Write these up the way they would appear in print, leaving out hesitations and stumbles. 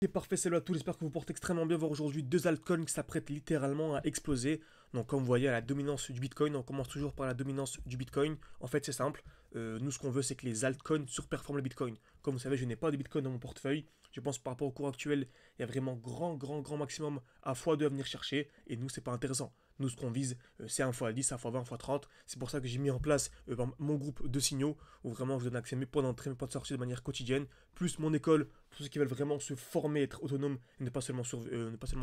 Et parfait, salut à tous, j'espère que vous portez extrêmement bien. Voir aujourd'hui deux altcoins qui s'apprêtent littéralement à exploser. Donc comme vous voyez, à la dominance du Bitcoin, on commence toujours par la dominance du Bitcoin. En fait, c'est simple. Nous, ce qu'on veut, c'est que les altcoins surperforment le Bitcoin. Comme vous savez, je n'ai pas de Bitcoin dans mon portefeuille. Je pense par rapport au cours actuel, il y a vraiment grand maximum à x2 à venir chercher. Et nous, c'est pas intéressant. Nous, ce qu'on vise, c'est 1 x 10, 1 x 20, 1 x 30. C'est pour ça que j'ai mis en place mon groupe de signaux où vraiment je donne accès à mes points d'entrée, mes points de sortie de manière quotidienne, plus mon école pour ceux qui veulent vraiment se former, être autonome et ne pas seulement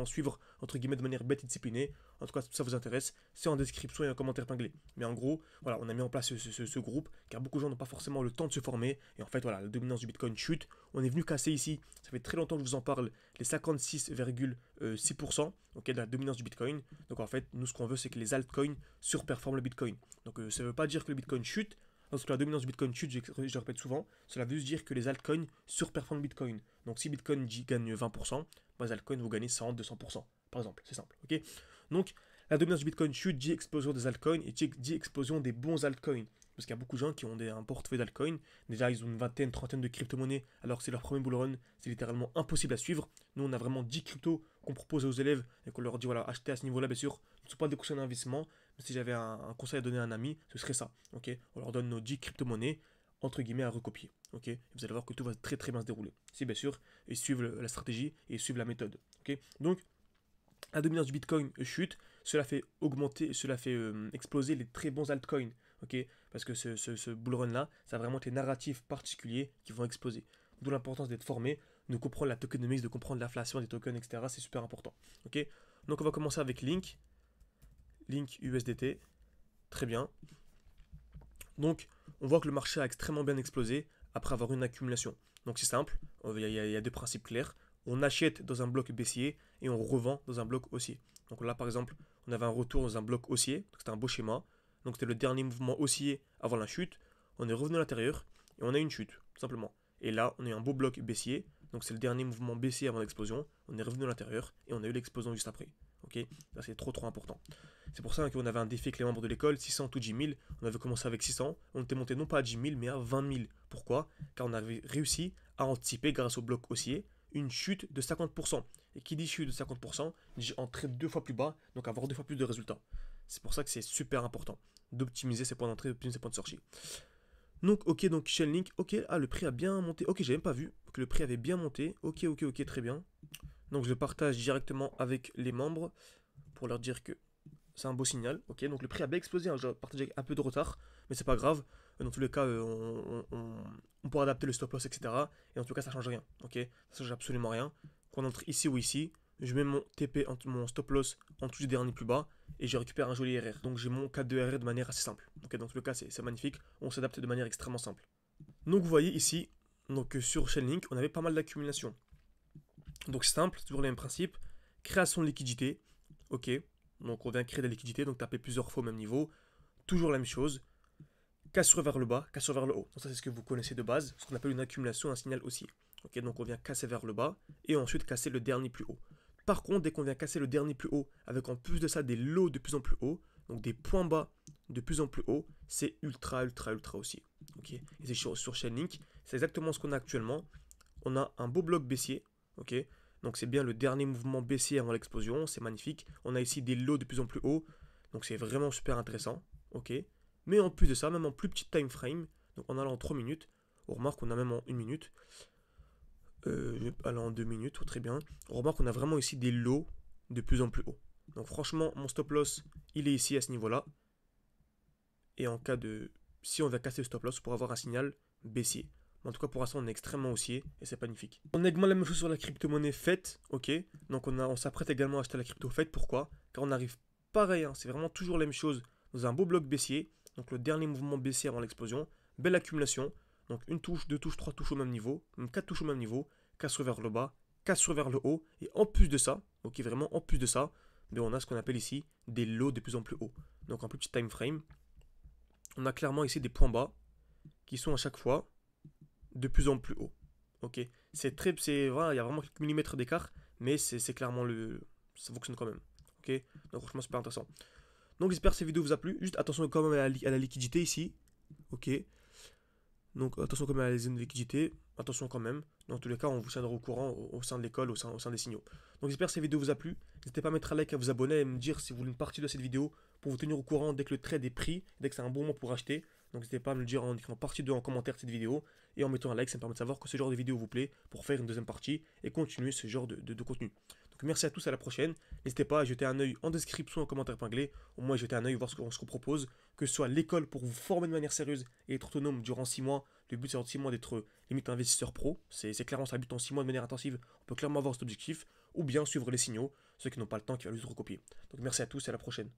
suivre entre guillemets de manière bête et disciplinée. En tout cas, si ça vous intéresse, c'est en description et en commentaire épinglé. Mais en gros, voilà, on a mis en place ce groupe car beaucoup de gens n'ont pas forcément le temps de se former. Et en fait, voilà, la dominance du Bitcoin chute. On est venu casser ici, ça fait très longtemps que je vous en parle, les 56,6% okay, de la dominance du Bitcoin. Donc en fait, nous ce qu'on veut, c'est que les altcoins surperforment le Bitcoin. Donc ça ne veut pas dire que le Bitcoin chute. Lorsque la dominance du Bitcoin chute, je répète souvent, cela veut juste dire que les altcoins surperforment le Bitcoin. Donc si Bitcoin gagne 20%, bah, les altcoins vous gagnez 100, 200%. Par exemple, c'est simple. Ok. Donc la dominance du Bitcoin chute, dit explosion des altcoins et dit explosion des bons altcoins. Parce qu'il y a beaucoup de gens qui ont un portefeuille d'altcoins. Déjà, ils ont une vingtaine, trentaine de crypto-monnaies, alors que c'est leur premier bull run. C'est littéralement impossible à suivre. Nous, on a vraiment 10 cryptos qu'on propose aux élèves et qu'on leur dit voilà, achetez à ce niveau-là, bien sûr. Ce ne sont pas des conseils d'investissement. Mais si j'avais un conseil à donner à un ami, ce serait ça. Ok, on leur donne nos 10 crypto-monnaies, entre guillemets, à recopier. Ok, et vous allez voir que tout va très bien se dérouler. Si, bien sûr, ils suivent la stratégie et ils suivent la méthode. Ok, donc la dominance du Bitcoin chute, cela fait augmenter, cela fait exploser les très bons altcoins, ok. Parce que ce bull run là, ça a vraiment des narratifs particuliers qui vont exploser. D'où l'importance d'être formé, de comprendre la tokenomics, de comprendre l'inflation des tokens, etc. C'est super important, ok. Donc on va commencer avec Link USDT, très bien. Donc on voit que le marché a extrêmement bien explosé après avoir une accumulation. Donc c'est simple, il y a deux principes clairs. On achète dans un bloc baissier et on revend dans un bloc haussier. Donc là, par exemple, on avait un retour dans un bloc haussier, c'était un beau schéma. Donc c'était le dernier mouvement haussier avant la chute. On est revenu à l'intérieur et on a une chute, tout simplement. Et là, on a eu un beau bloc baissier. Donc c'est le dernier mouvement baissier avant l'explosion. On est revenu à l'intérieur et on a eu l'explosion juste après. Ok, ça c'est trop important. C'est pour ça qu'on avait un défi avec les membres de l'école, 600 ou 10 000. On avait commencé avec 600. On était monté non pas à 10 000 mais à 20 000. Pourquoi? Car on avait réussi à anticiper grâce au bloc haussier une chute de 50%. Et qui dit chute de 50%, dit entrer 2 fois plus bas, donc avoir 2 fois plus de résultats. C'est pour ça que c'est super important d'optimiser ses points d'entrée, d'optimiser ses points de sortie. Donc, ok, donc Chainlink, ok, ah, le prix a bien monté. Ok, j'ai même pas vu que le prix avait bien monté. Ok, très bien. Donc, je le partage directement avec les membres pour leur dire que c'est un beau signal. Ok, donc le prix a bien explosé. Hein, je partage avec un peu de retard, mais c'est pas grave. Dans tous les cas, on pourra adapter le stop loss, etc. Et en tout cas, ça change rien. Ok, ça change absolument rien. Qu'on entre ici ou ici, je mets mon TP, mon stop loss en dessous du dernier plus bas et je récupère un joli RR. Donc j'ai mon cas de RR de manière assez simple. Ok, dans tous les cas, c'est magnifique. On s'adapte de manière extrêmement simple. Donc vous voyez ici, donc sur Chainlink, on avait pas mal d'accumulation. Donc c'est simple, c'est toujours le même principe. Création de liquidité. Ok, donc on vient créer de la liquidité, donc taper plusieurs fois au même niveau. Toujours la même chose. Cassure vers le bas, cassure vers le haut. Donc ça c'est ce que vous connaissez de base, ce qu'on appelle une accumulation, un signal haussier. Ok, donc on vient casser vers le bas et ensuite casser le dernier plus haut. Par contre, dès qu'on vient casser le dernier plus haut, avec en plus de ça des lots de plus en plus haut, donc des points bas de plus en plus haut, c'est ultra haussier. Ok, et c'est sur Chainlink, c'est exactement ce qu'on a actuellement. On a un beau bloc baissier, ok. Donc c'est bien le dernier mouvement baissier avant l'explosion, c'est magnifique. On a ici des lots de plus en plus haut, donc c'est vraiment super intéressant, ok. Mais en plus de ça, même en plus petit time frame, donc en allant en 3 minutes, on remarque qu'on a même en 1 minute, allant en 2 minutes, très bien. On remarque qu'on a vraiment ici des lots de plus en plus haut. Donc franchement, mon stop loss, il est ici à ce niveau-là. Et en cas de... Si on va casser le stop loss pour avoir un signal baissier. En tout cas, pour l'instant, on est extrêmement haussier et c'est magnifique. On a également la même chose sur la crypto-monnaie FET, ok. Donc on s'apprête également à acheter la crypto FET. Pourquoi? Car on arrive pareil, hein, c'est vraiment toujours la même chose. Dans un beau bloc baissier, donc le dernier mouvement baissier avant l'explosion. Belle accumulation. Donc une touche, deux touches, trois touches au même niveau, même quatre touches au même niveau, cassure vers le bas, cassure vers le haut. Et en plus de ça, ok, vraiment en plus de ça, ben on a ce qu'on appelle ici des lots de plus en plus haut. Donc un plus petit time frame. On a clairement ici des points bas qui sont à chaque fois de plus en plus haut. Ok, voilà, il y a vraiment quelques millimètres d'écart, mais c'est clairement ça fonctionne quand même. Ok, donc franchement super intéressant. Donc j'espère que cette vidéo vous a plu. Juste attention quand même à la liquidité ici. Ok. Donc attention quand même à les zones de liquidité, attention quand même. Dans tous les cas, on vous tiendra au courant au sein de l'école, au sein des signaux. Donc j'espère que cette vidéo vous a plu. N'hésitez pas à mettre un like, à vous abonner et me dire si vous voulez une partie de cette vidéo pour vous tenir au courant dès que le trade est pris, dès que c'est un bon moment pour acheter. Donc n'hésitez pas à me le dire en écrivant partie 2 en commentaire de cette vidéo et en mettant un like, ça me permet de savoir que ce genre de vidéo vous plaît pour faire une deuxième partie et continuer ce genre de contenu. Donc merci à tous, à la prochaine. N'hésitez pas à jeter un œil en description, en commentaire épinglé. Au moins jeter un œil, voir ce qu'on propose, que ce soit l'école pour vous former de manière sérieuse et être autonome durant 6 mois. Le but c'est en 6 mois d'être limite investisseur pro. C'est clairement ça le but en 6 mois de manière intensive. On peut clairement avoir cet objectif. Ou bien suivre les signaux, ceux qui n'ont pas le temps, qui veulent juste recopier. Donc merci à tous et à la prochaine.